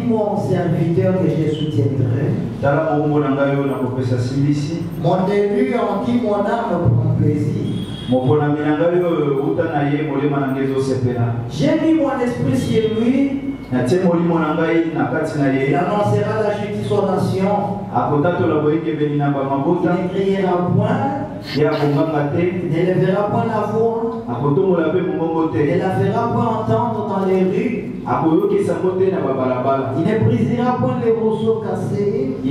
mon serviteur que je soutiendrai. Mon élu en qui mon âme prend plaisir. J'ai mis mon esprit sur lui. Il annoncera la justice aux nations. Il ne criera point. Il ne lèvera point la voix. Il ne la fera point entendre dans les rues. Il ne brisera point les roseaux cassés. Et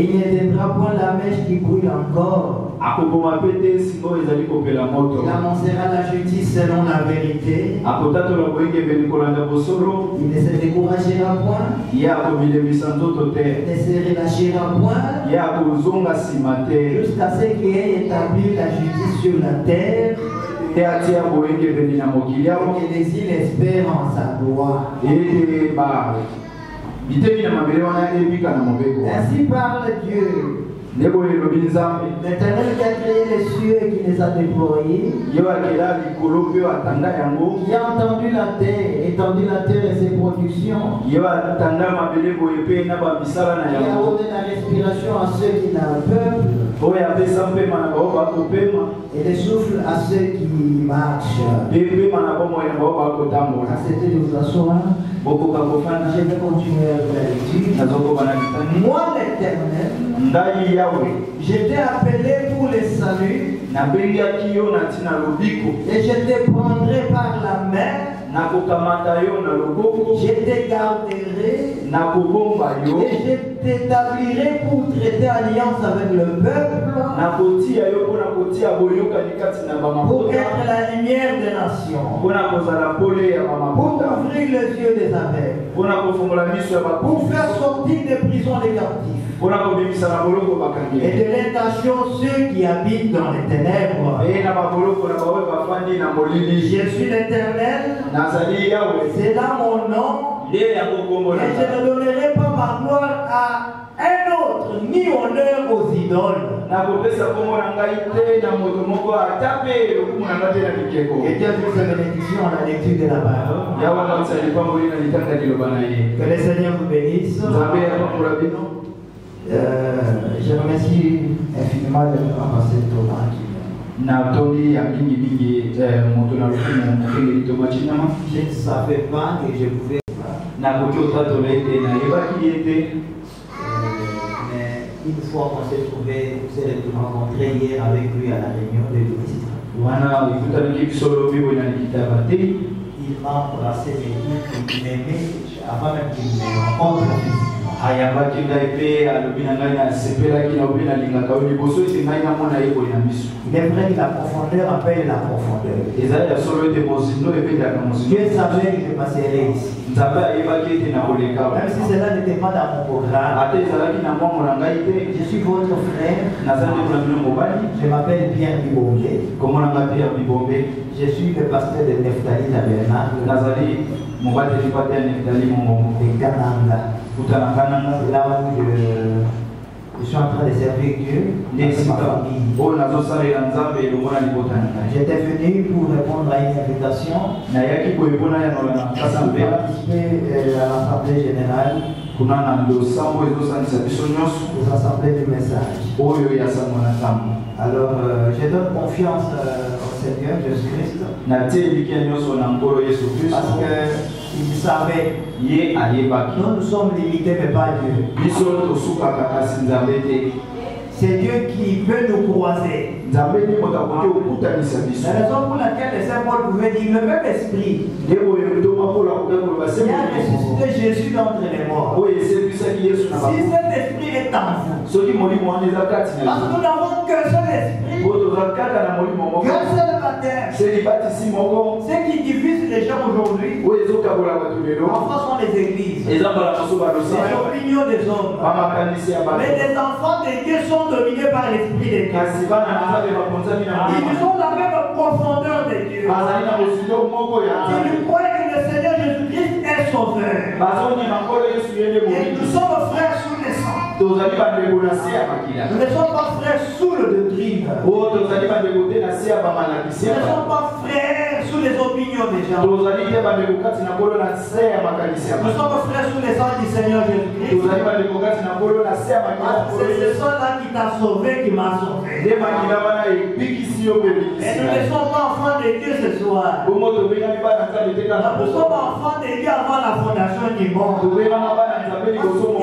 il n'éteindra point la mèche qui brûle encore. Il annoncera la justice selon la vérité. Il ne se découragera point. Il ne se relâchera point. Jusqu'à ce qu'il ait établi la justice sur la terre. Et que les îles espèrent en sa gloire. Ainsi parle Dieu. L'Éternel qui a créé les cieux et qui les a déployés, qui a entendu la terre, étendu la terre et ses productions, qui a donné la respiration à ceux qui n'ont peuple, et le souffle à ceux qui marchent. Acceptez de vous asseoir. Je vais continuer avec la lecture. Moi, l'Éternel, je t'ai appelé pour le salut, et je te prendrai par la main. Je te garderai et je t'établirai pour traiter alliance avec le peuple, pour être la lumière des nations, pour ouvrir les yeux des aveugles, pour faire sortir des prisons les captifs et de l'intention ceux qui habitent dans les ténèbres. Je suis l'Éternel, c'est là mon nom, et je ne donnerai pas ma gloire à un autre, ni honneur aux idoles. Et Dieu vous sa bénédiction à la lecture de la parole. Que le Seigneur vous bénisse. Je remercie infiniment de m'avoir passé le temps. Je ne savais pas que je pouvais mais une fois qu'on s'est trouvé, on s'est rencontré hier avec lui à la réunion de ministre. Il m'a embrassé, il m'aimait avant même qu'il me rencontre physiquement. C'est vrai que la profondeur appelle la profondeur. Dieu savait que je passerais ici. Même si cela n'était pas dans mon programme, je suis votre frère. Je m'appelle Pierre Bibombe. Je suis le pasteur de Neftali Tabernacle de Kananga. Là où je suis en train de servir Dieu avec ma famille. J'étais venu pour répondre à une invitation pour participer à l'Assemblée générale, aux assemblées du message. Alors, je donne confiance au Seigneur Jésus-Christ parce qu'il savait. Nous sommes limités, mais pas Dieu. C'est Dieu qui peut nous croiser. La raison pour laquelle les Saint Paul pouvait dire le même esprit qui a ressuscité Jésus d'entre les morts. Si cet esprit est en vous, parce que nous n'avons qu'un seul esprit, qu'un seul baptême. Ce qui divise les gens aujourd'hui, en France sont les églises, les opinions des hommes. Mais les enfants de Dieu sont dominés par l'esprit de Dieu. Ils ont la même profondeur de Dieu. Ils croient que le Seigneur Jésus-Christ est sauveur. Et nous sommes frères sous le sang. Nous ne sommes pas frères sous le doctrine. Nous ne sommes pas frères sous les opinions des gens. Nous sommes pas frères sous les sang du Seigneur Jésus-Christ. C'est ce sang-là qui t'a sauvé, qui m'a sauvé. Et nous ne sommes pas enfants de Dieu ce soir. Nous sommes enfants de Dieu avant la fondation du monde.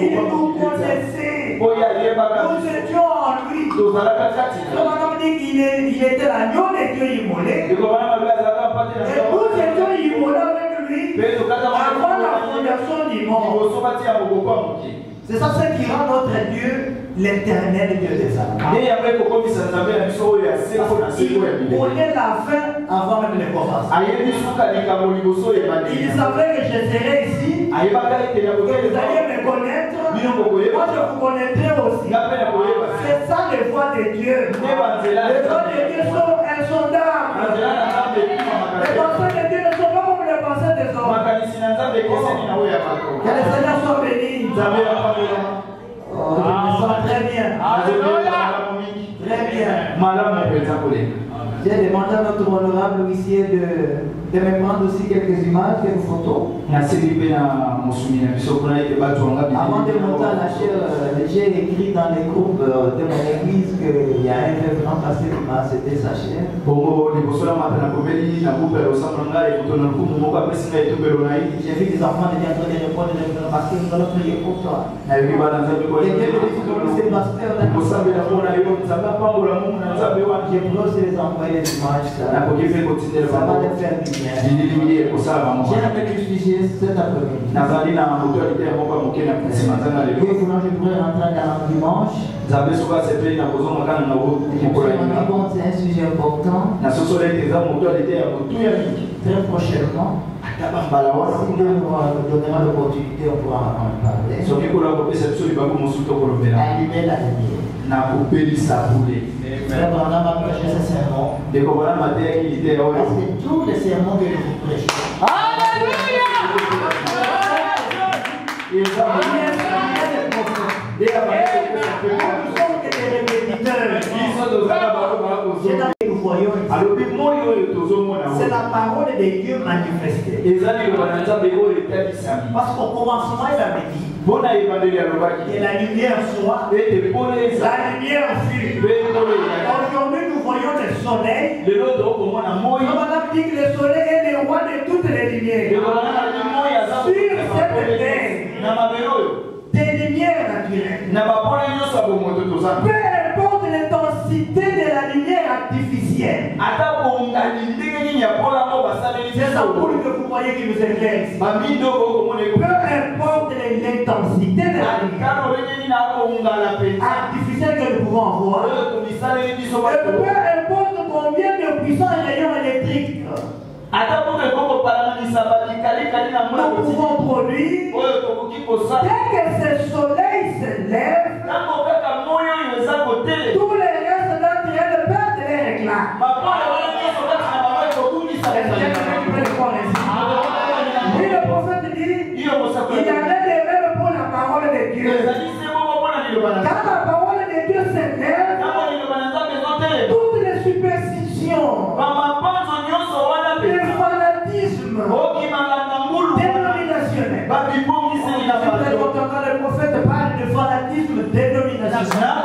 Il nous connaissait. Nous étions en lui. Comme on dit qu'il était l'agneau de Dieu immolé. Et nous étions immolés avec lui avant la fondation du monde. C'est ça ce qui rend notre Dieu l'éternel Dieu des âmes. Il connaît la fin avant même le commencement. Il savait que je serais ici, que vous alliez me connaître, moi je vous connaîtrai aussi. C'est ça les voies de Dieu. Les voies de Dieu sont insondables. Les pensées de Dieu ne sont pas comme les pensées des hommes. Que le Seigneur soit béni. Très bien. Très bien. J'ai demandé à notre honorable huissier de me prendre aussi quelques images, quelques photos. Avant de monter à la chair, j'ai écrit dans les groupes de mon église qu'il y a un révérend pasteur qui m'a cédé sa chair. J'ai vu des enfants de en train de répondre parce que nous allons prier pour toi. Et Dieu me dit que ces pasteurs là, j'ai aussi les envoyer des images. Ça va les faire du bien. J'ai un petit sujet cet après-midi. Je pourrais rentrer dans dimanche. C'est un sujet important. Très prochainement. Si Dieu nous donnera l'opportunité, on pourra en parler. Allumer la lumière. Frère Branham a prêché ce sermon. Parce que tous les sermons que nous prêchons. Alléluia! Nous sommes que des répétiteurs. Nous voyons c'est la parole de Dieu manifestée. Parce qu'au commencement, il avait dit que la lumière soit, la lumière fut. Aujourd'hui, nous voyons le soleil. On a dit que le soleil est le roi de toutes les lumières. Sur cette terre, des lumières naturelles. Peu importe l'intensité de la lumière artificielle. C'est ça pour que vous voyez qui nous éclaire ici. Peu importe l'intensité de la lumière artificielle que nous pouvons voir. Peu importe combien de puissants rayons électriques nous pouvons produire. Dès que ce soleil se lève, tous les restes naturels perdent les éclats. Et le prophète dit, il y avait des rêves pour la parole de Dieu. Quand la parole de Dieu se lève, toutes les superstitions, les fanatismes dénominationnels. Quand le prophète parle de fanatisme dénominationnel,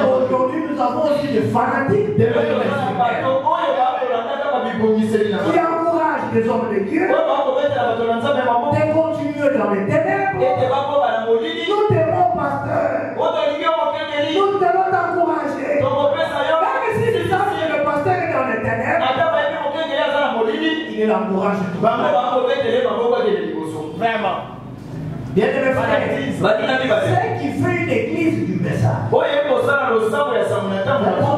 aujourd'hui nous avons aussi des fanatiques dénominationnels qui encouragent les hommes de Dieu de continuer dans les ténèbres. Nous devons, pasteur, nous devons t'encourager. Même si tu sens que le pasteur est dans les ténèbres, il l'encourage. Vraiment. Bien aimé frère, c'est qui fait une église du message. On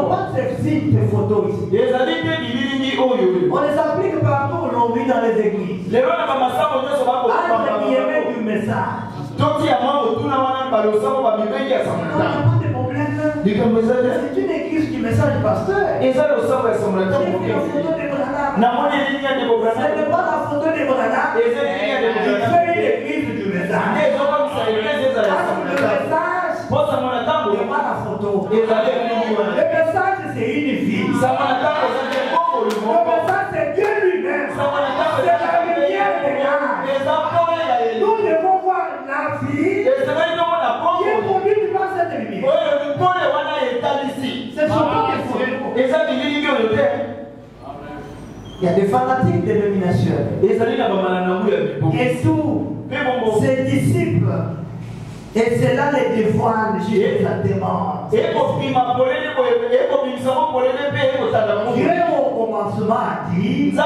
pas ces signes, ces photos ici. On les applique partout aujourd'hui dans les églises. Du message. On n'a pas de problème. C'est une église du message pasteur. Ce n'est pas la photo de Branham. Il fait une église du message. Il y a des fanatiques dénominationnels. Et tous ses disciples. Et c'est là les devoirs jusqu'à la demande. Dieu au commencement a dit que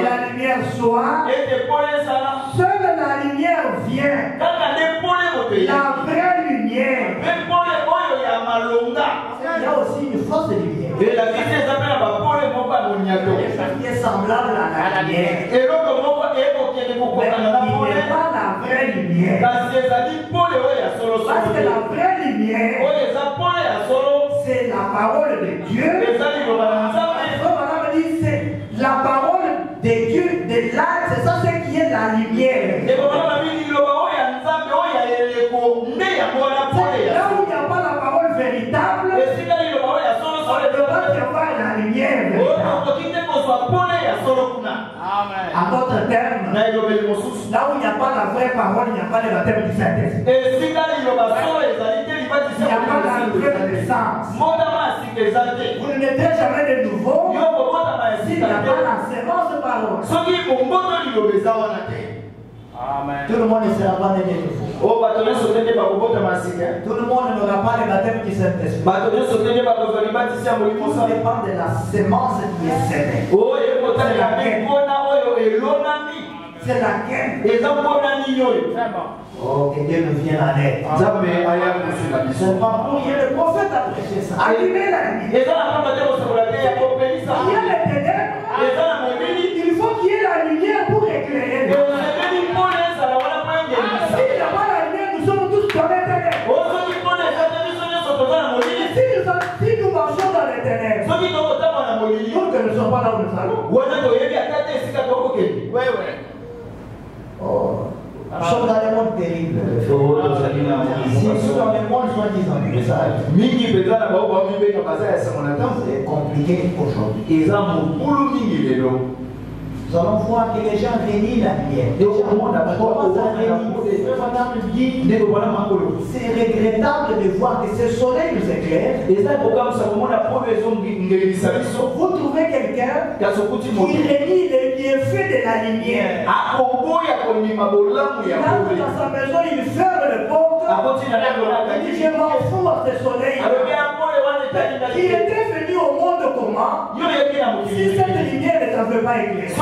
la lumière soit. Seule la lumière vient. La vraie lumière. Il y a aussi une fausse lumière. Qui est semblable à la lumière. Mais il n'est pas la vraie lumière. Parce que la vraie lumière, c'est la parole de Dieu. C'est la parole de Dieu, de l'âme, c'est ça ce qui est la lumière. Là où il n'y a pas la parole véritable, on ne peut pas y avoir la lumière véritable. En d'autres termes, là où il n'y a pas la vraie parole, il n'y a pas le baptême du Saint-Esprit. Il n'y a pas la vraie naissance. Vous ne mettez jamais de nouveau s'il n'y a pas la sémence de parole. Tout le monde ne sera pas né de nouveau. Tout le monde n'aura pas le baptême du Saint-Esprit. Tout dépend de la sémence qui est sémée. C'est laquelle? Oh, que Dieu nous vienne en aide. C'est pas pour rien le prophète a prêché ça. Allumez la lumière. Il y a les ténèbres. Il faut qu'il y ait la lumière pour éclairer. S'il n'y a pas la lumière, nous sommes tous dans les ténèbres. Si nous marchons dans les ténèbres, nous ne sommes pas là où nous allons. Oh. Nous sommes dans le monde terrible. Si nous sommes dans le monde soi-disant, c'est compliqué aujourd'hui. Nous allons voir que les gens renient la lumière. C'est regrettable de voir que ce soleil nous éclaire. Vous trouvez quelqu'un qui renie les bienfaits de la lumière. Dans sa maison, il ferme les portes. Il dit, je m'en fous à ce soleil. Qui était venu au monde comment? Si cette lumière ne t'avait pas éclairé.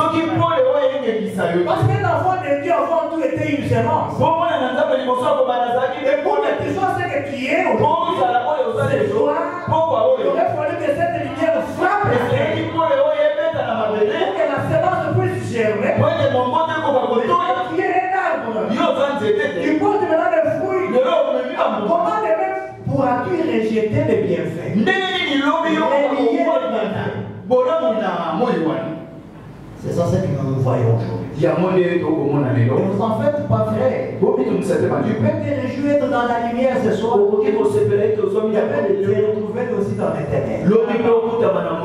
Parce que l'enfant de Dieu avant tout était une sémence. Et pour les personnes que tu es aujourd'hui, ce soir, il aurait fallu que cette lumière frappe la terre pour que la sémence puisse germer. Tu es un arbre. Tu portes maintenant des fruits. Comment pourras-tu rejeter les bienfaits? C'est ça ce que nous voyons aujourd'hui. Ne vous en faites pas, frère. Tu peux te réjouir dans la lumière ce soir. Tu peux te retrouver aussi dans les ténèbres. Nous avons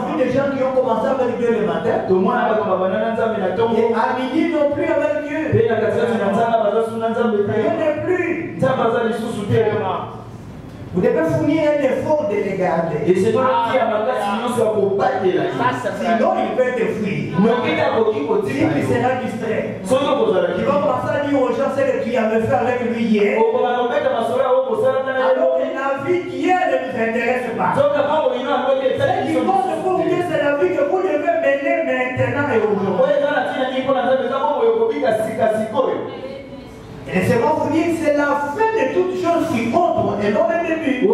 vu des gens qui ont commencé avec Dieu le matin. Et à midi non plus avec Dieu. Dieu n'est plus. Vous devez fournir un effort de les garder. Sinon, il peut te fuir. Si tu seras distrait, tu vas commencer à dire aux gens ce que tu avais fait avec lui hier. Alors que la vie d'hier ne nous intéresse pas. Ce qui compte pour vous, c'est la vie que vous devez mener maintenant et aujourd'hui. Et c'est bon vous dire que c'est la fin de toutes choses qui comptent et non le début.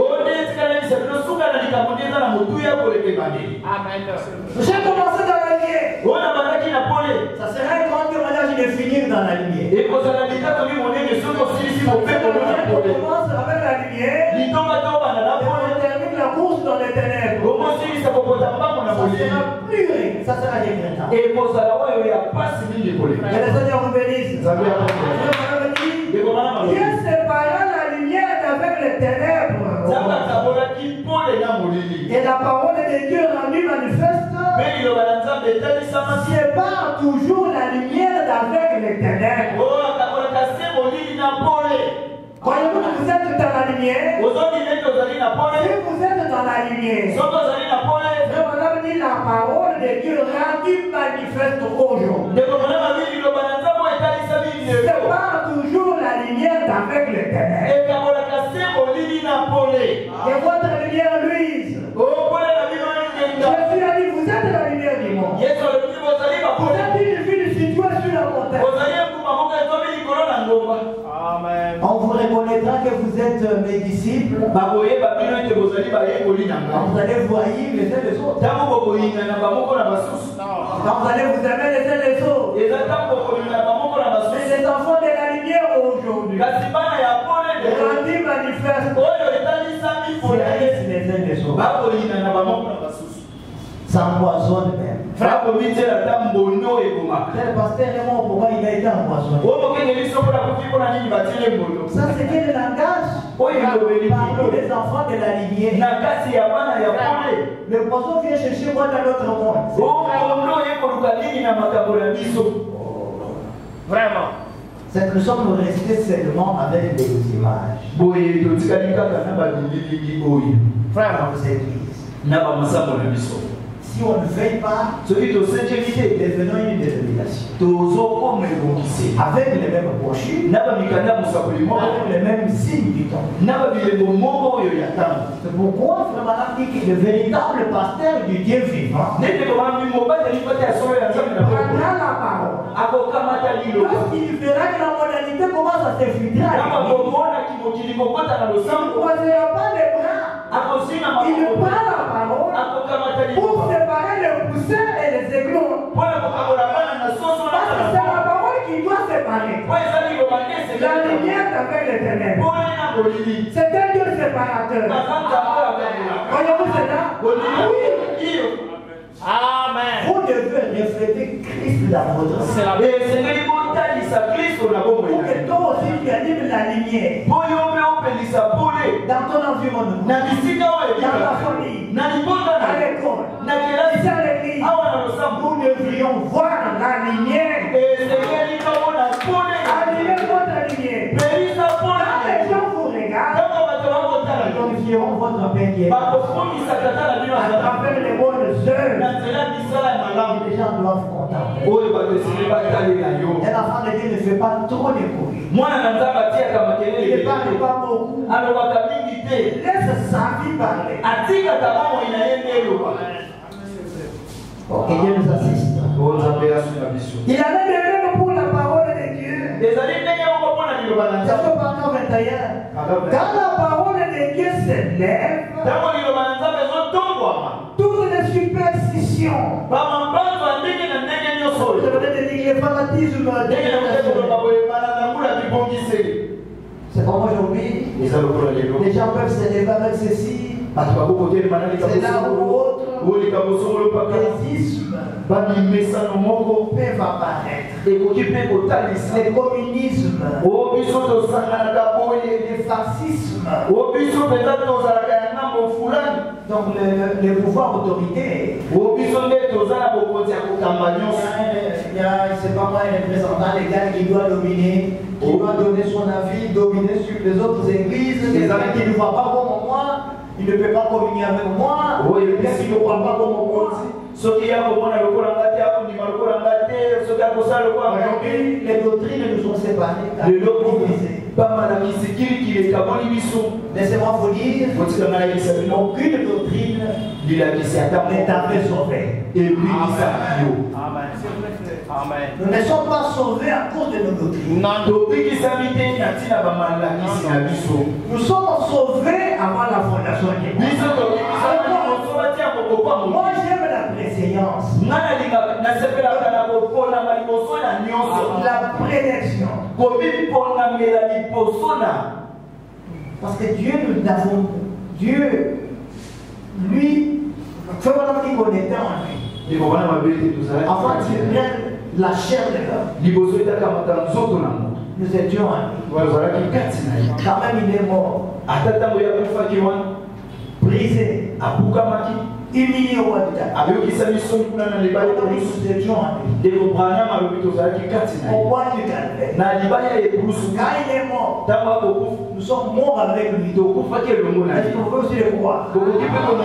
J'ai commencé dans la lumière. Ça sera un grand témoignage de finir dans la lumière. On commence avec la lumière et on termine la course dans les ténèbres. Ça sera regrettable. Que le Seigneur vous bénisse. Dieu sépara la lumière d'avec les ténèbres. Et la parole de Dieu rendue manifeste sépare toujours la lumière d'avec les ténèbres. Voyez-vous que vous êtes dans la lumière. lumière, si vous êtes dans la lumière, la parole de Dieu rendue manifeste aujourd'hui. C'est pas toujours la lumière avec le ténèbres. Et votre lumière luise. Jésus a dit, vous êtes la lumière du monde. Vous êtes une ville située sur la montagne. Amen. On vous reconnaîtra que vous êtes mes disciples. Quand vous allez vous haïr les uns les autres. Quand vous allez vous aimer les uns les autres. C'est les enfants de la lumière aujourd'hui. Rendus manifeste. Les uns les autres. Ça empoisonne même. Le pasteur Raymond, pourquoi il a été empoisonné? Ça, c'est quel langage? Parlons des enfants de la lumière. Le poisson vient chercher quoi dans notre monde? Vraiment. C'est que nous sommes restés seulement avec des images. Vraiment. Dans ces églises. Si on ne veille pas, devenons une dénomination. Avec les mêmes brochures, avec les mêmes signes du temps. C'est pourquoi vraiment dit que le véritable pasteur du Dieu vivant prendra la parole. Lorsqu'il verra que la modalité commence à s'effriter, il ne croisera pas les bras. Il prend la parole pour séparer les poussins et les aiglons. Parce que c'est la parole qui doit séparer la lumière avec les ténèbres. C'est un Dieu séparateur. Voyez-vous cela? Oui. Amen. Vous devez refléter Christ dans votre vie. Pour que toi aussi tu animes la lumière dans ton environnement, dans ta famille, à l'école, ici à l'église. Nous devrions voir la lumière. Animez votre lumière. Quand les gens vous regardent, ils glorifieront votre Père qui est à travers les bonnes œuvres. Les gens doivent contempler. Un enfant de Dieu ne fait pas trop de bruit. Il ne parle pas beaucoup. Laisse sa vie parler. Ok, Dieu nous assiste. Il a même même pour la parole de Dieu. Verset 21. Quand la parole de Dieu s'élève, toutes les superstitions, je voudrais te dire le fanatisme, c'est comme aujourd'hui, les gens peuvent s'élever avec ceci, c'est là ou autre, les ismes peuvent apparaître, les communismes, les fascismes, donc le pouvoir autoritaire. Il y a, c'est pas moi, un représentant légal qui doit dominer, qui doit donner son avis, dominer sur les autres églises, les amis qui ne voient pas comme moi, il ne peut pas communier avec moi, les qui ne croient pas comme moi. Aujourd'hui, les doctrines nous ont séparés. Laissez-moi vous dire, aucune doctrine n'est tapée sauvée. Amen. Nous ne sommes pas sauvés à cause de nos doctrines. Nous sommes sauvés avant la fondation du monde. Moi j'aime la préséance, la prédiction. Parce que Dieu, nous avons, Dieu, lui, fait vraiment qu'il connaissait en lui. Avant qu'il prenne la chair de l'homme, nous étions en lui. Quand même il est mort, brisé, humilié au roi du Tata. Avec qui ça mission pour nous les balles de nous. Des Branham à l'hôpital ça qui katina. Au roi du Tata. Na libaya et Bruce. Quand il est mort, nous sommes morts avec lui. Donc pour faire le mot là. Est-ce qu'on veut aussi le croire? Donc on dit que quand il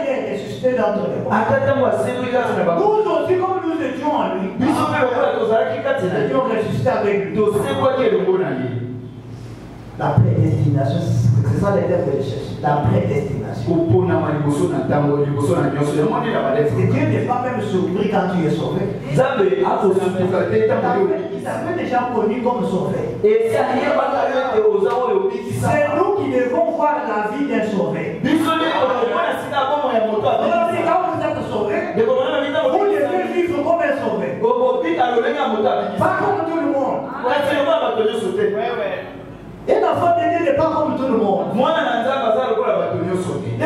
est ressuscité d'entre les morts. Attends-moi, c'est vrai que nous aussi comme nous étions en lui. Nous étions ressuscités avec lui. Donc c'est quoi qui est le mot là? La prédestination, c'est ça les termes de recherche. La prédestination. Et Dieu n'est pas même surpris quand tu es sauvé. Il t'avait déjà connu comme sauvé. C'est nous qui devons voir la vie d'un sauvé. Quand vous êtes sauvé, vous devez vivre comme un sauvé. Pas comme tout le monde. Un enfant de Dieu n'est pas comme tout le monde. Le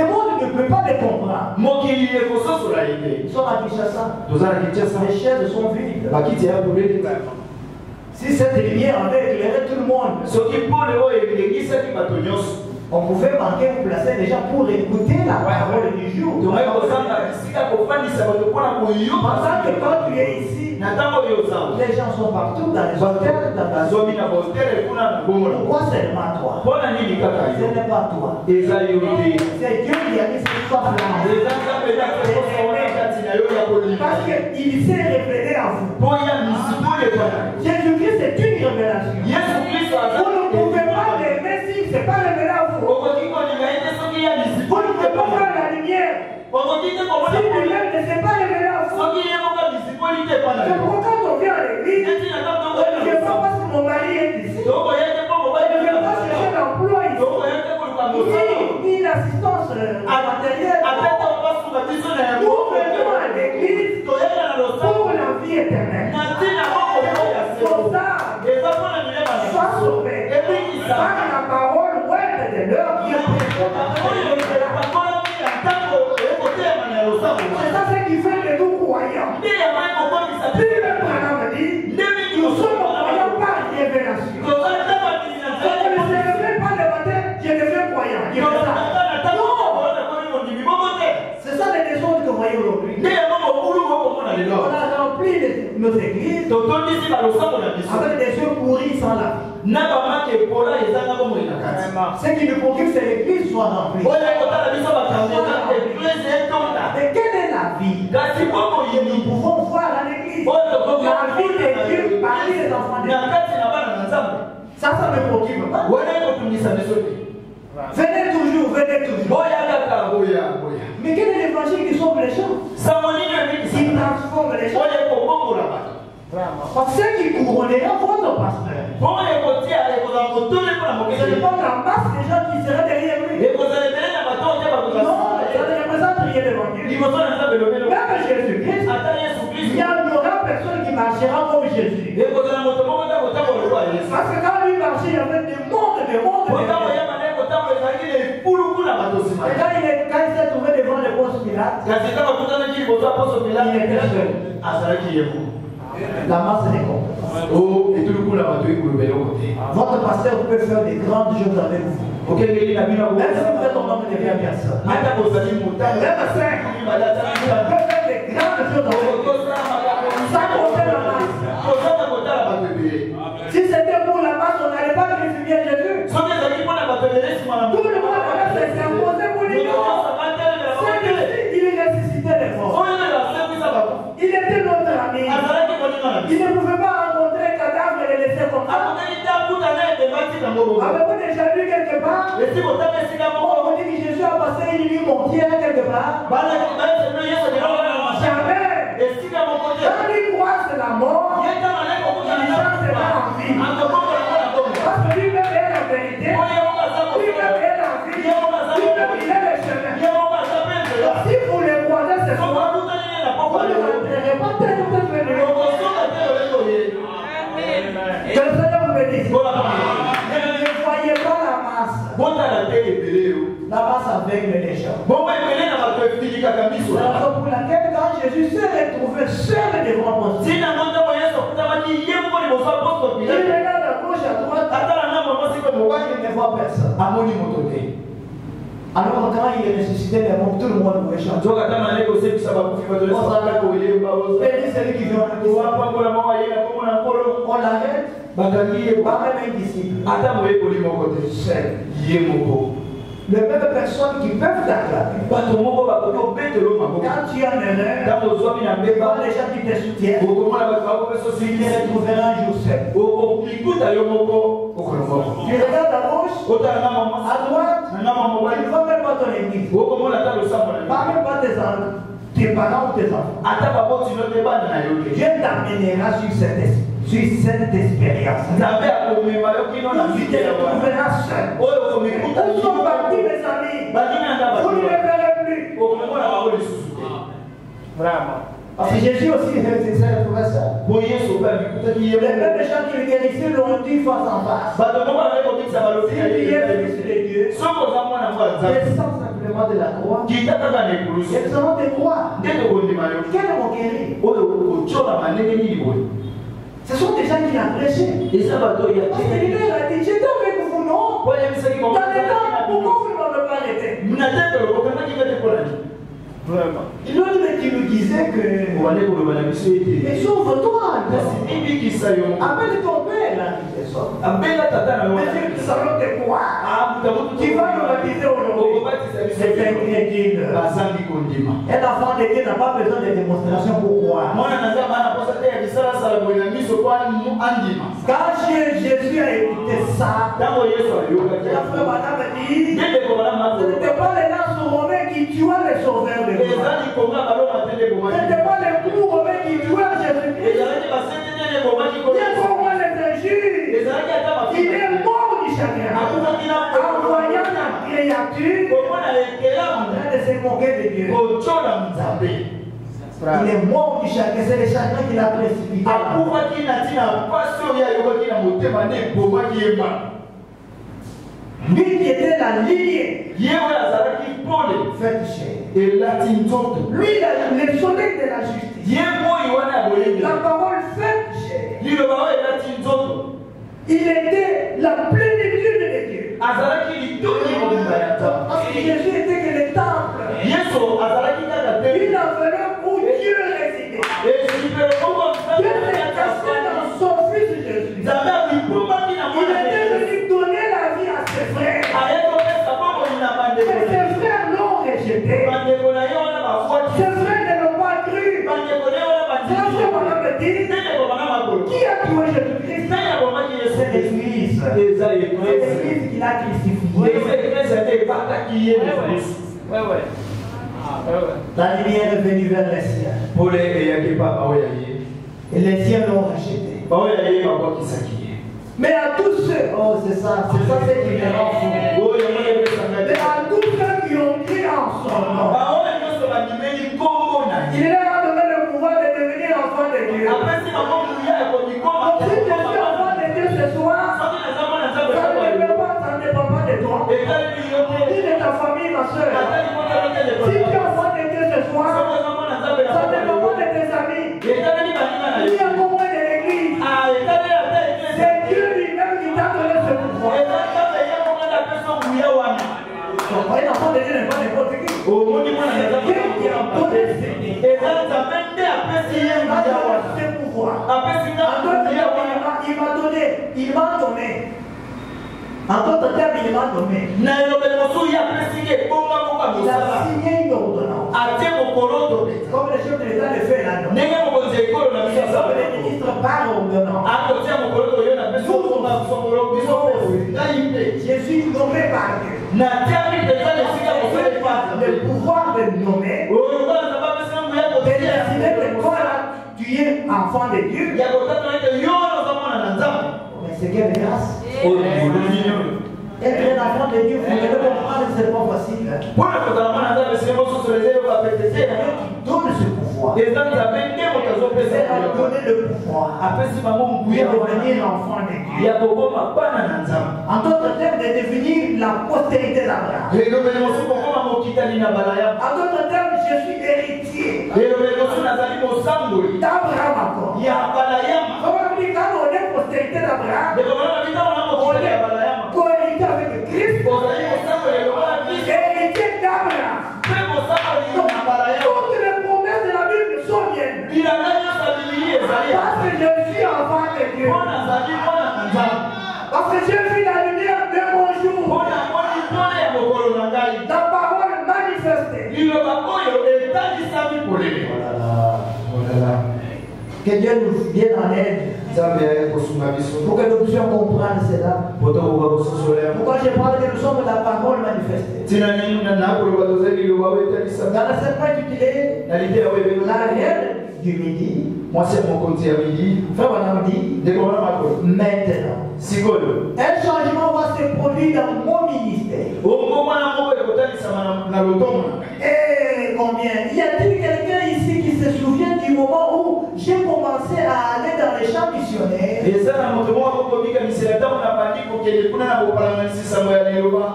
monde ne peut pas les comprendre. Ils sont à Kinshasa. Les chaises sont vides. Si cette lumière avait éclairé tout le monde, on pouvait marquer ou placer les gens pour écouter la parole du jour. Parce que quand tu es ici, les gens sont partout dans les hôtels, pourquoi seulement toi? Ce n'est pas toi. C'est Dieu qui a mis cette force là. Parce qu'il s'est révélé à vous. Jésus-Christ est une révélation. Vous ne pouvez pas l'aimer si ce n'est pas révélé à vous. Vous ne pouvez pas voir la lumière. Si lui-même ne s'est pas révélé à vous. C'est pourquoi quand on vient à l'église, on ne vient pas parce que mon mari est ici. On ne vient pas chercher l'emploi ici. Ni l'assistance matérielle. Nous venons à l'église pour la vie éternelle. Pour ça, sois sauvé par la parole ouette de l'heure qui est c'est ça ce qui fait que nous croyons. Nous sommes croyants par révélation. Je ne sais pas le matin, je deviens croyant. C'est ça les raisons que vous voyez aujourd'hui. On a rempli nos églises avec des yeux pourris sans la vie. Ce qui nous procure, c'est l'église soit remplie. Mais quelle est la vie que nous pouvons voir à l'église? La vie de Dieu parmi les enfants de Dieu. Ça me préoccupe pas. Venez toujours. Mais quel est l'évangile qui sauve les gens? Qui transforme les gens? Parce que qui couronnera votre pasteur. Ce n'est pas la masse des gens qui seraient derrière lui. Non, ça ne représente rien l'évangile. Même Jésus-Christ, il n'y aura personne qui marchera comme Jésus. Parce que quand lui marchait, il y avait des mondes. Et quand il s'est trouvé devant le Ponce Pilate, il était seul. La masse n'est pas. Votre pasteur peut faire des grandes choses avec vous. Même si vous êtes un homme de bien personne. Même 5, il peut faire des grandes choses avec vous. Ça comptait la masse. Si c'était pour la masse, on n'allait pas crucifier Jésus. Tout le monde allait s'imposer pour lui. Il ressuscitait les morts. Il était notre ami. Il ne pouvait pas rencontrer un cadavre et le laisser comme ça. Avez-vous déjà lu quelque part? On dit que Jésus a passé une nuit entière quelque part. Jamais. Quand il croise la mort, il chante la vie. Parce que lui-même est la vérité. Lui-même est la vie. Lui-même il est le chemin. Si vous les croisez, c'est ça. Vous ne rentrerez pas tel ou tel venu. Que le Seigneur vous bénisse. Ne voyez pas la masse. La masse aveugle les gens. C'est la raison pour laquelle quand Jésus s'est retrouvé seul devant Ponce, il regarde à gauche, à droite, il ne voit personne. Alors quand il est ressuscité, tout le monde pouvait chanter. Et celui qui vient on l'arrête, pas même un disciple. Les mêmes personnes qui peuvent t'acclamer. Quand tu as un erreur, les gens qui te soutiennent, tu les retrouveras un jour seul. Tu regardes à gauche, à droite, tu ne vois même pas ton église. Pas même pas tes parents ou tes enfants. Dieu t'amènera sur cette expérience. Tu te retrouveras seul. Où sont partis mes amis? Vous ne les verrez plus. Vraiment. Parce que Jésus aussi faisait ça. Les mêmes gens qui le guérissaient l'ont dit face en face. Si tu es fils de Dieu, descends simplement de la croix. Et nous allons te croire. Quel mot guéri? Ce sont des gens qui l'ont prêché. Parce que Dieu a dit, j'étais avec vous, non? Dans les temps, pourquoi vous ne m'avez pas arrêté? Vraiment. L'autre qui nous disait que mais sauve-toi, appelle ton père là, mais nous allons te croire. Tu vas nous baptiser aujourd'hui. C'est un chrétien. Un enfant de Dieu n'a pas besoin de démonstration pour croire. Quand Jésus a écouté ça, la frère madame dit, ce n'était pas les lances romains qui tuaient les sauveurs de Dieu. Ce n'était pas les clous romains qui tuaient Jésus-Christ. Dieu comprend les injures. Il est mort du chagrin. En voyant la créature en train de se moquer de Dieu. Il est mort du chagrin. C'est le chagrin qui l'a précipité. Lui qui était la lignée faite chair. Lui, le soleil de la justice. La parole faite chair. Il était la plénitude de Dieu. Parce que Jésus était que le temple. Une enveloppe où Dieu résidait. Dieu s'est caché dans son fils Jésus. Il était venu donner la vie à ses frères. Mais ses frères l'ont rejeté. Ses frères ne l'ont pas cru. C'est ce qu'on a dit. Qui a tué Jésus-Christ? C'est l'Église. C'est l'Église qui l'a crucifié. La lumière est venue vers les siens. Et les siens l'ont rejeté. Mais à tous ceux, oh c'est ça ce qui me rend fou. Mais à tous ceux qui ont cru en son nom, il leur a donné le pouvoir de devenir enfants de Dieu. Donc si tu es enfant de Dieu ce soir, ça ne dépend pas de toi. Ni de ta famille, ma soeur. Si tu es enfant de Dieu ce soir, ça ne dépend pas de tes amis. Ni encore moins de l'église. C'est Dieu lui-même qui t'a donné ce pouvoir. Un enfant de Dieu n'est pas n'importe qui. C'est Dieu qui a donné ce pouvoir. Il m'a donné. En d'autres termes, il m'a donné. Il a signé une ordonnance. Comme le chef de l'État le fait là. Le ministre par ordonnance. Jésus nommé par Dieu. Le pouvoir de nommer. De décider que toi là, tu es enfant de Dieu. Mais c'est quelle grâce. Être un enfant de Dieu, vous devez comprendre que ce n'est pas facile. Dieu donne ce pouvoir. Il a donné le pouvoir pour devenir enfant de Dieu. En d'autres termes, de devenir la postérité d'Abraham. En d'autres termes, je suis héritier d'Abraham encore. Comment on dit quand on est postérité d'Abraham, on est co-héritier avec Christ, héritier que je suis enfant de Dieu. Parce que j'ai vu la lumière de mon jour. La parole manifestée. Que Dieu nous vienne en aide. Pour que nous puissions comprendre cela. Pourquoi je parle que nous sommes la parole manifestée. Dans le serpent intitulé la reine du midi. Moi c'est mon côté à midi. Frère Madame dit maintenant. Un changement va se produire dans mon ministère. Et combien? Y a-t-il quelqu'un ici qui se souvient du moment où j'ai commencé à aller dans les champs missionnaires?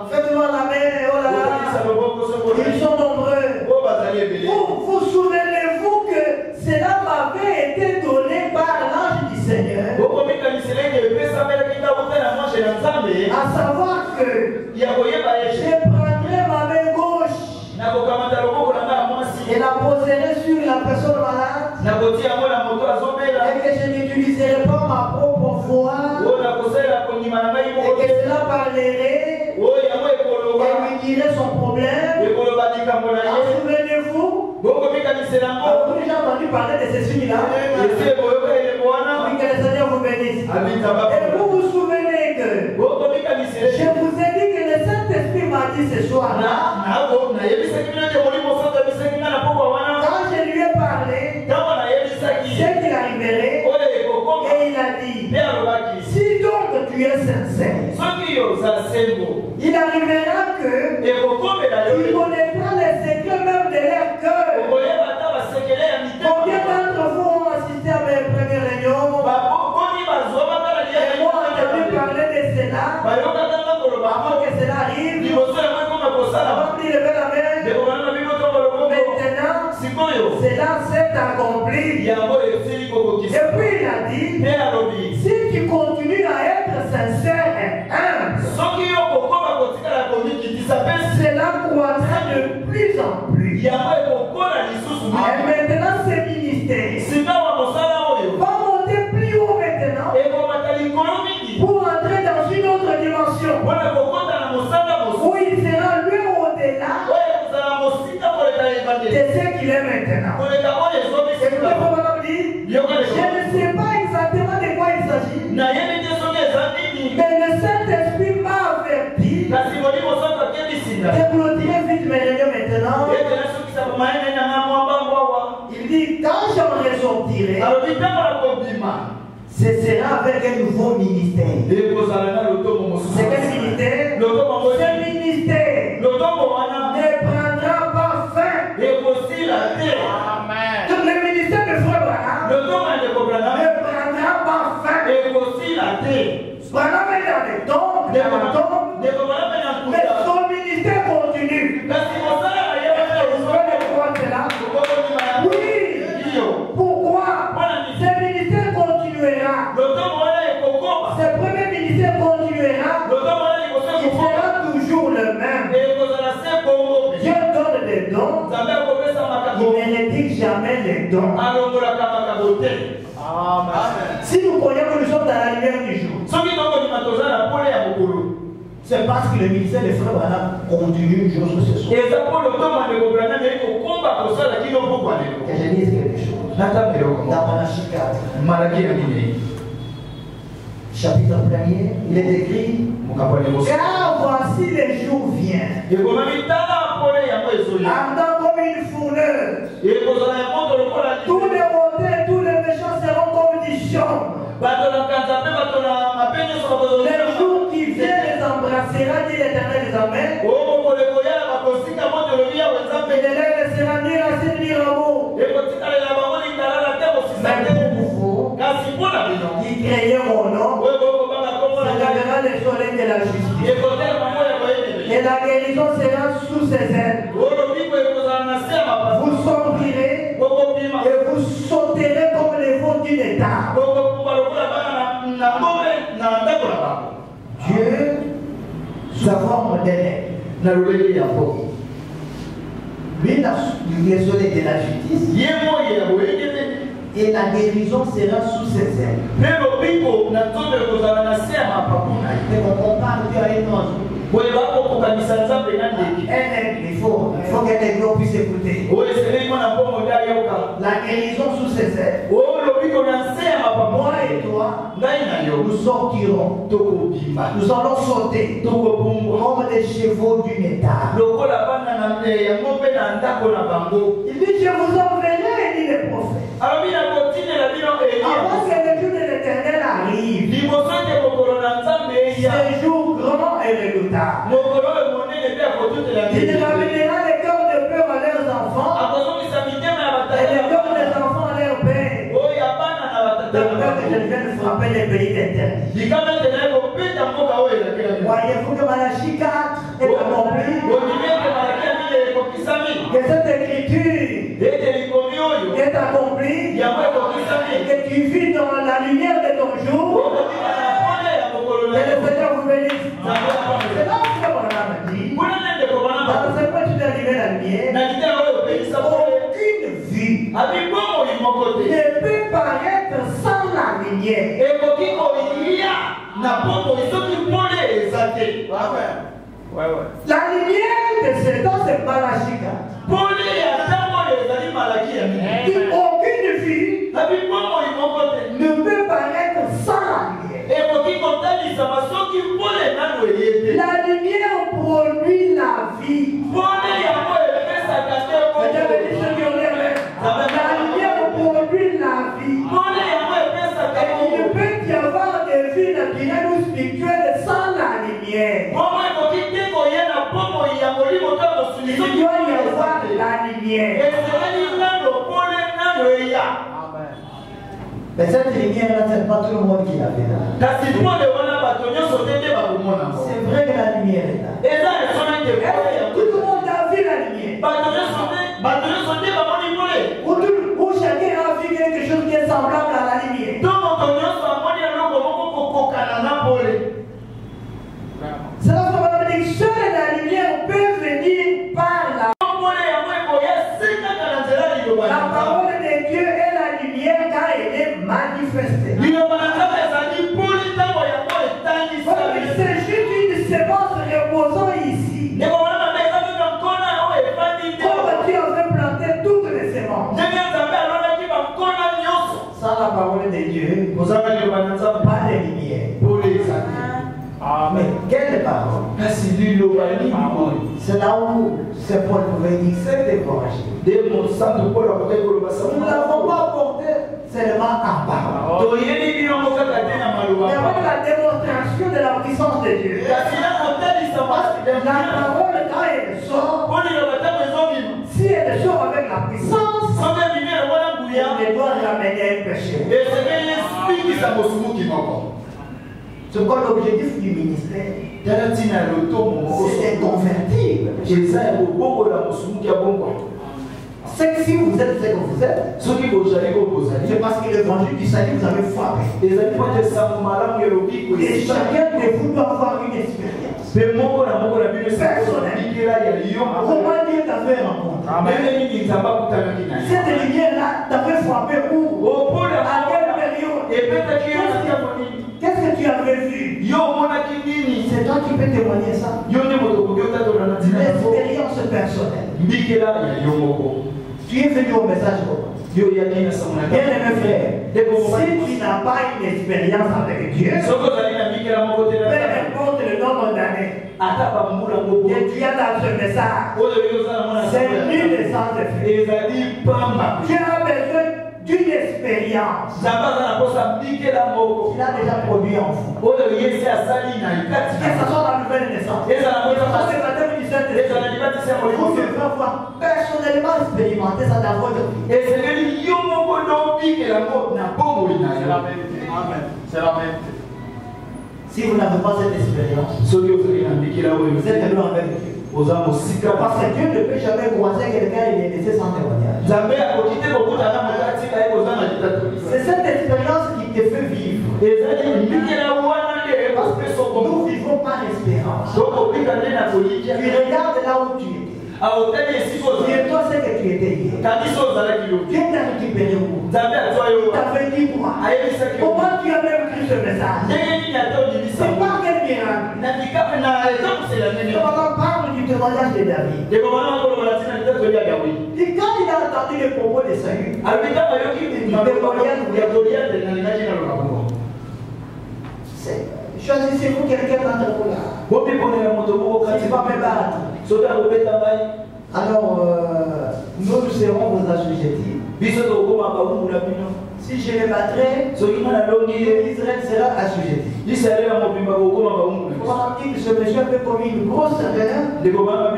Faites-moi la main, oh là là. Ils sont nombreux. Vous souvenez-vous que cela m'avait été donné par l'ange du Seigneur? À savoir que je prendrai ma main gauche et la poserai sur la personne malade et que je n'utiliserai pas ma propre voix et que cela parlerait et lui dirait son problème. Souvenez-vous? Vous avez déjà entendu parler de ces signes-là? Oui, que le Seigneur vous bénisse. Et vous vous souvenez que je vous ai dit que le Saint-Esprit m'a dit ce soir-là, quand je lui ai parlé, c'est qu'il arriverait, et il a dit, si donc tu es sincère, il arrivera que tu connaîtras les secrets même de leur cœur. Combien d'entre vous ont assisté à mes premières réunions? Et moi, j'ai dû parler de cela. Avant que cela arrive, avant de lever la main, maintenant, cela s'est accompli. Et puis il a dit, si tu continues à être sincère et humble, cela croîtra de plus en plus. Et maintenant, ce ministère va monter plus haut maintenant pour entrer dans une autre dimension où il sera lui au-delà de ce qu'il est maintenant. Et vous pouvez dire, je ne sais pas exactement de quoi il s'agit, mais le Saint-Esprit m'a averti de clôturer vite mes réunions maintenant. Il dit, quand j'en ressortirai, ce sera avec un nouveau ministère. C'est quel ministère? Ce ministère ne prendra pas fin. Amen. Donc le ministère de Frère Branham ne prendra pas fin. Branham est dans les tombes, mais son ministère continue. Oui. Pourquoi? Ce ministère continuera. Ce premier ministère continuera. Il sera toujours le même. Dieu donne des dons. Il ne rédige jamais les dons. Si nous croyons que nous sommes dans la lumière du jour, c'est parce que le ministère des frères Branham continue jusqu'à ce soir. Que je dise quelque chose. Dans Malachie 4, chapitre 1er, il est écrit, car voici les jours viennent, ardent comme une fourneuse. Tous les hauts, tous les méchants seront comme du champ. Les jours qui viennent les embrassera, dit l'Éternel des armées. Et les lèvres ne sera ni racine ni rameau. Mais pour vous, qui craignez mon nom, ça gardera les soleils de la justice. Et la guérison sera sous ses ailes. Vous sombrirez et vous sauterez comme les veaux d'une étable. Dieu, sa forme d'élève, n'a le lui, il est soleil de la justice. Et la guérison sera sous ses ailes. Et on parle Dieu à une autre. Il faut que les gens puissent écouter. La guérison sous ses ailes. Moi et toi, nous sortirons. Nous allons sauter comme des chevaux d'une étable. Il dit, je vous enverrai, dit le prophète. Avant que le jour de l'Éternel arrive, c'est jour grand et redoutable. Il ramènera les cœurs de peur à leurs enfants et les cœurs des enfants à leurs pères. De peur que je vienne frapper les pays d'interdit. Voyez-vous que Malachie 4 est accompli? Que cette écriture est accomplie et que tu vis dans la lumière de ton jour. Et le Seigneur vous bénisse. C'est là que mon âme dit. Dans ce point, tu t'es arrivé la lumière. Aucune vie ne peut paraître sans la lumière. La lumière de ce temps, c'est Malachie 4. Aucune vie ne peut paraître sans la lumière. La lumière produit la vie. La lumière produit la vie. Et il ne peut y avoir de vie naturelle ou spirituelle sans la lumière. Il doit y avoir la lumière. Mais cette lumière-là, ce n'est pas tout le monde qui la verra. C'est vrai que la lumière est là. Tout le monde a vu la lumière. Où chacun a vu quelque chose qui est semblable à la lumière. C'est là que seule la lumière peut venir par la parole de Dieu est la lumière car elle est manifestée. C'est juste une sémence reposant ici. Comme Dieu avait planté toutes les sémences. Sans la parole de Dieu, pas de lumière. Mais quelle parole? C'est là où ce Paul pouvait dire, c'est découragé. Nous ne l'avons pas porté seulement en parole. Mais avec la démonstration de la puissance de Dieu. La parole, quand elle sort, si elle sort avec la puissance, elle doit ramener un péché. C'est quoi l'objectif du ministère? C'est convertir. C'est que si vous êtes ce que vous êtes, c'est parce que l'évangile du salut vous avez frappé. Et chacun de vous doit avoir une expérience personnelle. Comment Dieu t'a fait rencontrer? Cette lumière-là t'a fait frapper où? À quelle période? Qu'est-ce que tu avais vu? C'est toi qui peux témoigner ça. L'expérience personnelle. Tu es venu au message. Bien aimé frère, si tu n'as pas une expérience avec Dieu, peu importe le nombre d'années que tu as dans ce message, c'est nul et sans effet. Tu as besoin d'une expérience qu'il a déjà produit en vous. Que ce soit la nouvelle naissance, que ce soit le baptême du Saint-Esprit, vous devez avoir personnellement expérimenté ça dans votre vie. C'est la même. Si vous n'avez pas cette expérience, vous êtes loin avec Dieu. Parce que Dieu ne peut jamais croiser quelqu'un et les laisser sans témoignage. C'est cette expérience qui te fait vivre. Parce que nous vivons par espérance. Tu regardes là où tu es. Souviens-toi ce que tu étais hier. Dieu t'a récupéré où? T'as fait dit quoi? Comment tu as même pris ce message? C'est pas quel miracle. On parle du témoignage de David. Et quand il a entendu les propos de Saül, choisissez-vous quelqu'un d'entre vous là. Tu vas me battre. Alors, nous serons vos assujettis. Si je les battrai, Israël sera assujetti. Ce monsieur a fait commis une grosse erreur. Alors,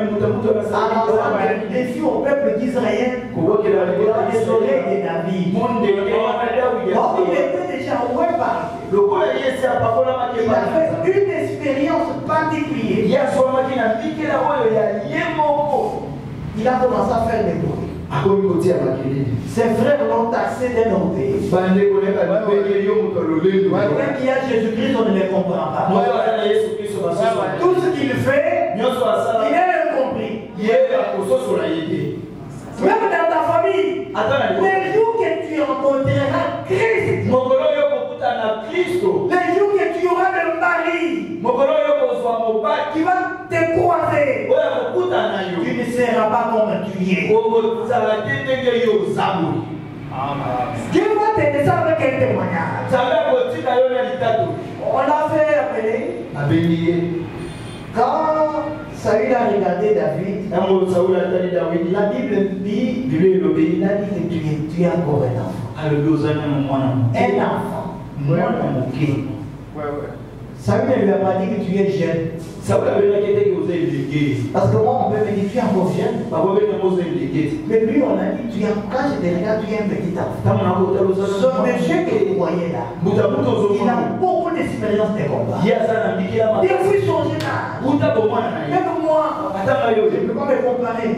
il défie au peuple d'Israël dans les oreilles de David. Or, il était déjà oué par Dieu. Il a fait une expérience particulière. Il a commencé à faire des bruits. Ses frères l'ont taxé d'un orgueil. Quelqu'un qui a Jésus-Christ, on ne les comprend pas. Tout ce qu'il fait, il est incompris. Même dans ta famille, les jours que tu rencontreras Christ, les jours que tu auras le mari qui va te croiser, tu ne seras pas comme tu es. Dieu va te descendre avec un témoignage. On l'a fait appeler. Quand Saül a regardé David, la Bible dit, il a dit que tu es encore un enfant. Un enfant. Saül ne lui a pas dit que tu es jeune. Parce que moi, on peut me dire tu es encore jeune. Mais lui, on a dit, quand je te regarde, tu es un petit enfant. Ce monsieur que vous voyez là, il a beaucoup d'expérience de combat. Depuis son jeune âge. Même moi, je ne peux pas me comparer.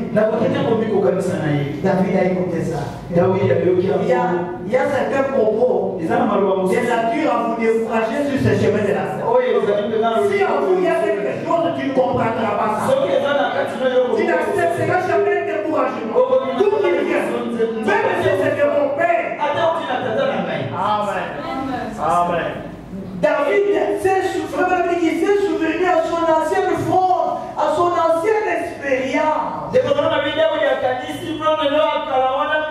David a écouté ça. Il y a certains propos de nature à vous décourager sur ce chemin de la foi. Si en vous il y a quelque chose, tu ne comprendras pas ça. Tu n'accepteras jamais le découragement. D'où il vient. Même si c'est de mon père. Amen. David s'est souvenu à son ancienne front, à son ancienne expérience.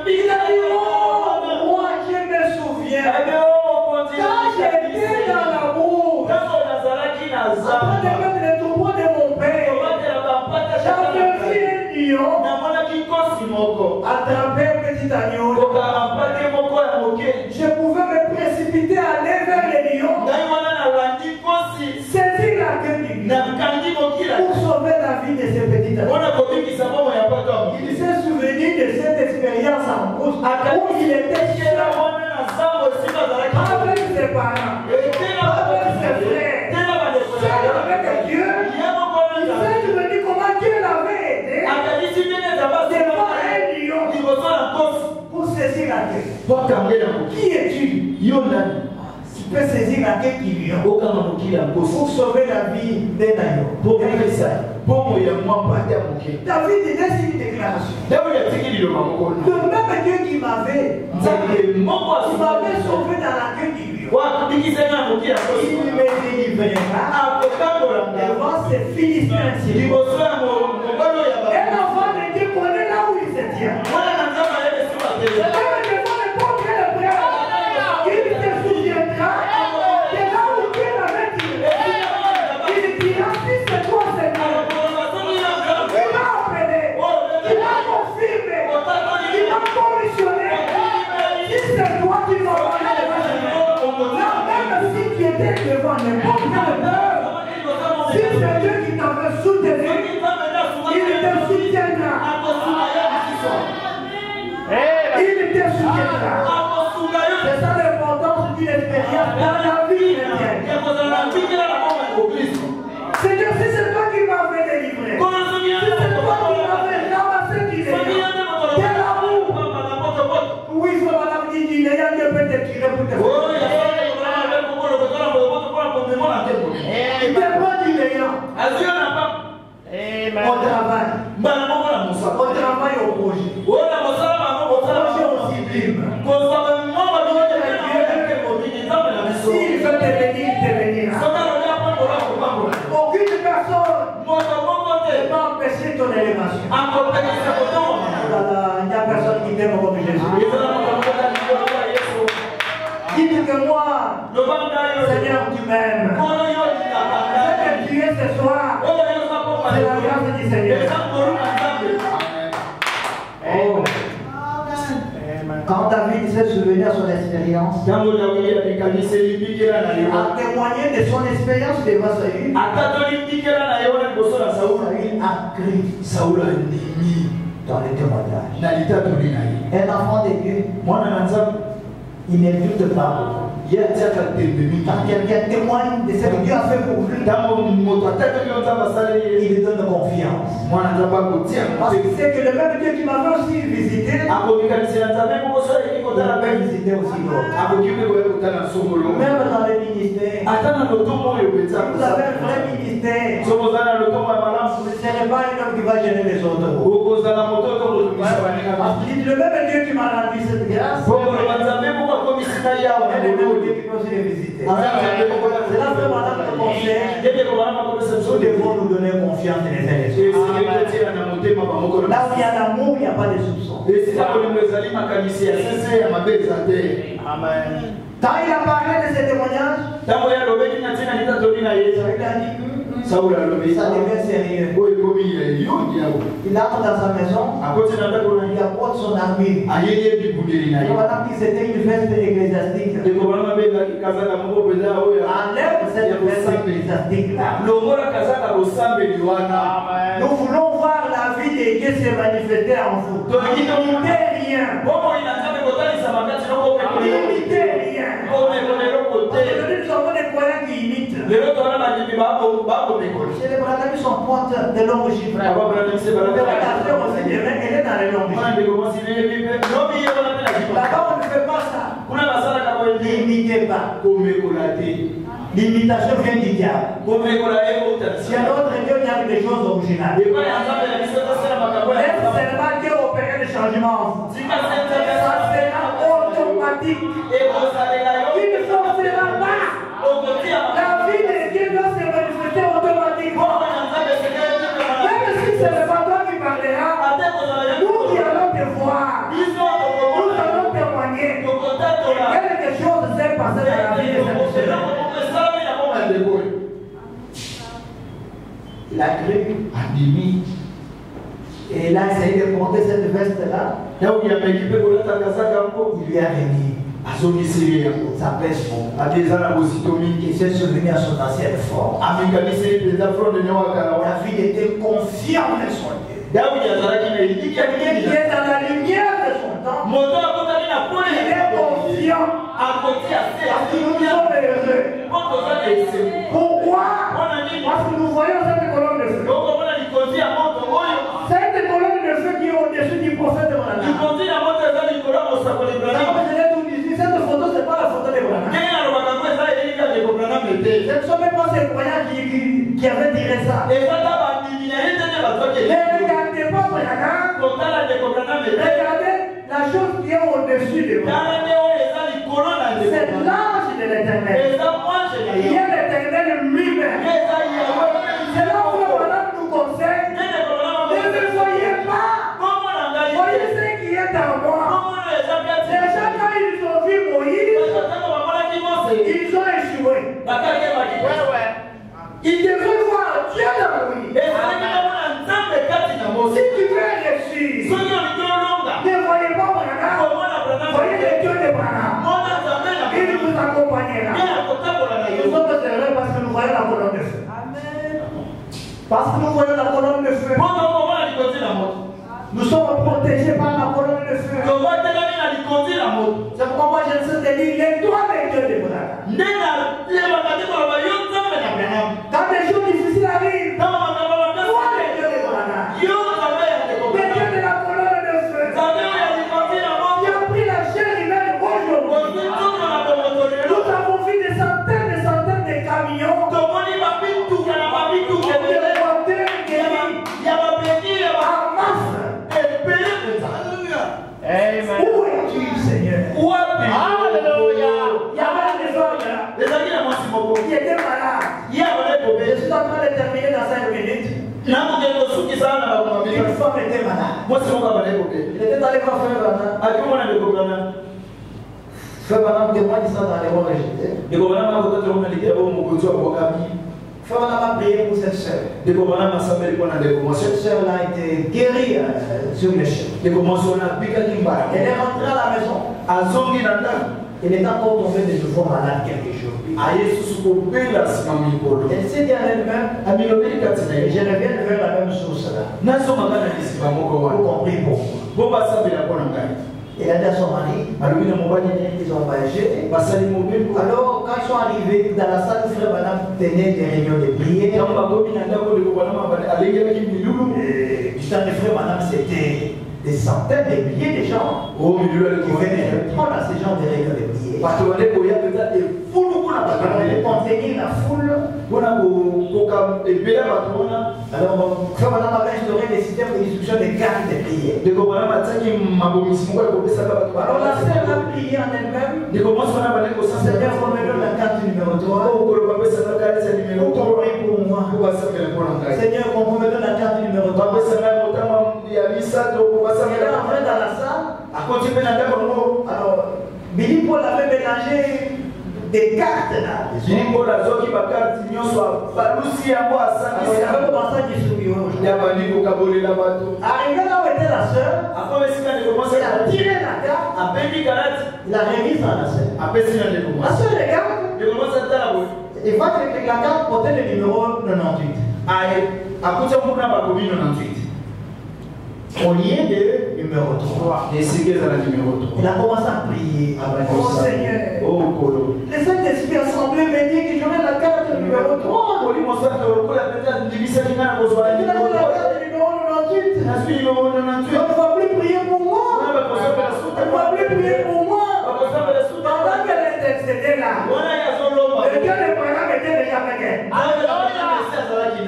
Il a dit, oh, moi je me souviens. Quand j'étais dans l'amour, après de mettre les troupeaux de mon père, j'avais vu un lion attraper un petit agneau. Je pouvais me précipiter, aller vers le lion, saisir la queue du lion pour sauver la vie de ce petit agneau. Il s'est souvenu de cette expérience en rouge où il était chez avec ses parents, avec ses frères, avec Dieu. Il s'est souvenu comment Dieu l'avait aidé devant un lion pour saisir la queue. Qui es-tu? Tu peux saisir la queue du lion pour sauver la vie d'un agneau. David décide une déclaration. Le même Dieu qui m'avait sauvé dans la queue du lion, il me délivrera devant ces Philistins. Un enfant de Dieu connaît là où il se tient. Devant n'importe quelle heure, si c'est Dieu qui t'avait soutenu, il te soutiendra. Il te soutiendra. C'est ça l'importance d'une expérience dans la vie chrétienne. Seigneur, si c'est toi qui m'avais délivré, si c'est toi qui m'avais ramassé du néant, quel amour! Oui, il faut madame dire du néant, Dieu peut te tirer pour te faire. Il dépend du néant. On travaille. S'il veut te bénir, il te bénira. Aucune personne ne va empêcher ton élévation. Il n'y a personne qui t'aime comme Jésus. Dites que moi, Seigneur, tu m'aimes. Ce que tu es ce soir, c'est la grâce du Seigneur. Quand David s'est souvenu à son expérience, a témoigné de son expérience devant Saül, Saül a crié dans le témoignage. Un enfant de Dieu, il n'évite pas. Quand quelqu'un témoigne de ce que Dieu a fait pour lui, il lui donne confiance. Parce que c'est que le même Dieu qui m'avait aussi visité, il m'a visité aussi l'autre. Même dans les ministères, vous avez un vrai ministère. Ce n'est pas un homme qui va gêner les autres. Parce que le même Dieu qui m'a rendu cette grâce, c'est là vraiment notre conseil. Nous devons nous donner confiance les uns les autres. Là où il y a l'amour, il n'y a pas de soupçon. Amen. Quand il a parlé de ce témoignage, il a dit ça devient sérieux. Il entre dans sa maison, il apporte son armure. Voilà que c'était une veste ecclésiastique. Enlève cette veste ecclésiastique-là. Nous voulons voir la vie de Dieu se manifester en vous. Ne limitez rien. Ne limitez rien. Aujourd'hui, nous avons des croyants qui imitent. Les Branham sont pointes de longues chiffres. La sœur aussi demain, elle est dans les longues chiffres. Là-bas, on ne fait pas ça. N'imitez pas. L'imitation vient du diable. Si à notre Dieu, il y a des choses originales. Même seulement Dieu opère des changements en vous. Ça sera automatique. Il ne forcera pas. La vie de Dieu doit se manifester automatiquement. Même si ce n'est pas toi qui parleras, nous qui allons te voir, nous allons témoigner. Quelque chose s'est passé dans la vie de cette personne. Il a cru, et il a essayé de porter cette veste-là. Il lui a remis. Ça pèse fort. Il s'est souvenu à son ancienne forme. David était confiant de son Dieu. Il est dans la lumière de son temps. Il est confiant. Parce que nous sommes heureux. Pourquoi? Parce que nous voyons cette colonne de feu. Cette colonne de feu qui est au-dessus du prophète de Branham. Cette photo, ce n'est pas la photo de Branham. Ce ne sont même pas ces croyants qui avaient tiré ça. Ne regardez pas Branham. Regardez la chose qui est au-dessus de Branham. C'est l'ange de l'Éternel. Il y a l'Éternel lui-même. C'est là où Branham nous conseille. Ne me voyez pas. Voyez ce qui est en moi. Les gens, quand ils ont vu Moïse, ils ont échoué. Ils devaient voir Dieu dans Moïse. Si tu veux réussir, ne voyez pas Branham. Voyez le Dieu de Branham. Il vous accompagnera. Nous sommes heureux parce que nous voyons la colonne de feu. Parce que nous voyons la colonne de feu. Nous sommes protégés par la colonne de feu. C'est pourquoi moi je sais te dire les doigts des Dieu de Branham. Quand des jours difficiles arrivent, doigts des Dieu de Branham. Les dieux de la colonne de feu. Qui ont pris la chair humaine aujourd'hui. Nous avons vu des centaines de camions. Amen. Où es-tu, Seigneur? Alléluia. Il y avait des hommes là. qui était malade. Je suis en train de terminer dans 5 minutes. Une femme était malade. Il était allé voir Frère Branham. Frère Branham témoigne ça dans les mots rejetés. Frère Branham a prié pour cette sœur. Cette sœur-là a été guérie sur le chemin. Elle est rentrée à la maison. Elle est encore tombée de nouveau malade quelques jours. Elle s'est dit à elle-même, je reviens vers la même source là. Vous comprenez pourquoi? Elle a dit à son mari, ils ont voyagé. Alors, quand ils sont arrivés dans la salle, Frère Branham tenait des réunions de prière. Du temps de Frère Branham, c'était des centaines de milliers de gens qui venaient prendre à ces gens des réunions de prière. Pour contenir la foule. Alors, Frère Branham avait instauré des systèmes de distribution de cartes de prière. Alors, la sœur a prié en elle-même. Seigneur, on me donne la carte numéro 3. Pour moi. Seigneur, on me donne la carte numéro 3. Elle est entrée dans la salle. Alors, Billy Paul avait mélangé des cartes là. Il avait commencé à distribuer aux gens. Arrivé là où était la sœur, il a tiré la carte. Il a remis ça à la sœur. La sœur regarde. Il voit que la carte portait le numéro 98. Au lieu de numéro 3. Il a commencé à prier. Oh Seigneur. Le Saint-Esprit a semblé me dire que j'aurais la carte numéro 3. Il a la carte numéro 98. On ne va plus prier pour moi. On ne va plus prier pour moi. Pendant qu'elle intercédait là, le cœur de Branham était déjà avec elle.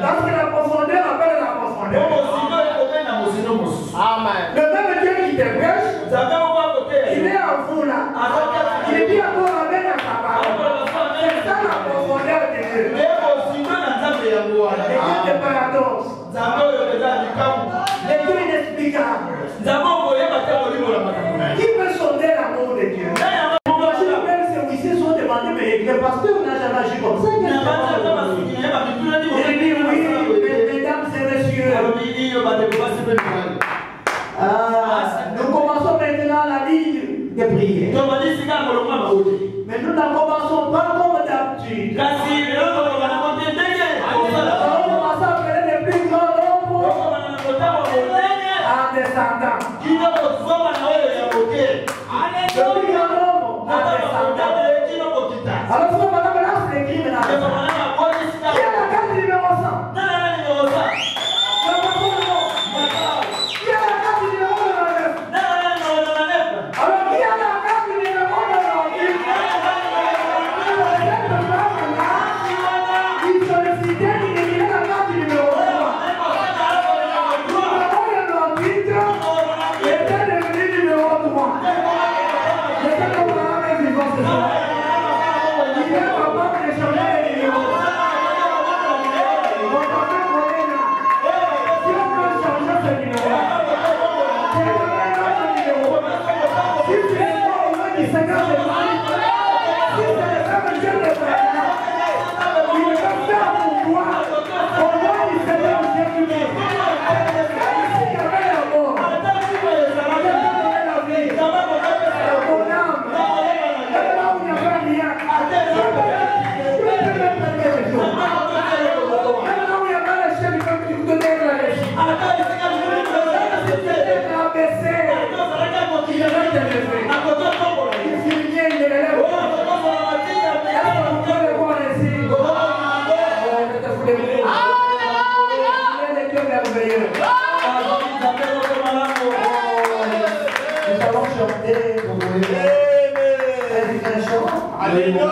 Parce que la profondeur appelle la profondeur. Amen. Le même Dieu qui te prêche, il est en vous là. Il dit encore avec la parole. C'est ça la profondeur de Dieu. Le Dieu de paradoxe. Le Dieu inexplicable. Qui peut sonder l'amour de Dieu? Même ces huissiers sont demandés, mais le pasteur n'a jamais agi comme ça. Il dit oui, mesdames et messieurs. Nous commençons maintenant la ligne de prière. Mais nous n'en commençons pas comme d'habitude. On commence à appeler les plus grands nombres en descendant. Le plus grand nombre en descendant. Alors, si on va lancer les crimes dans la maison, qui a la carte numéro 100? Alléluia.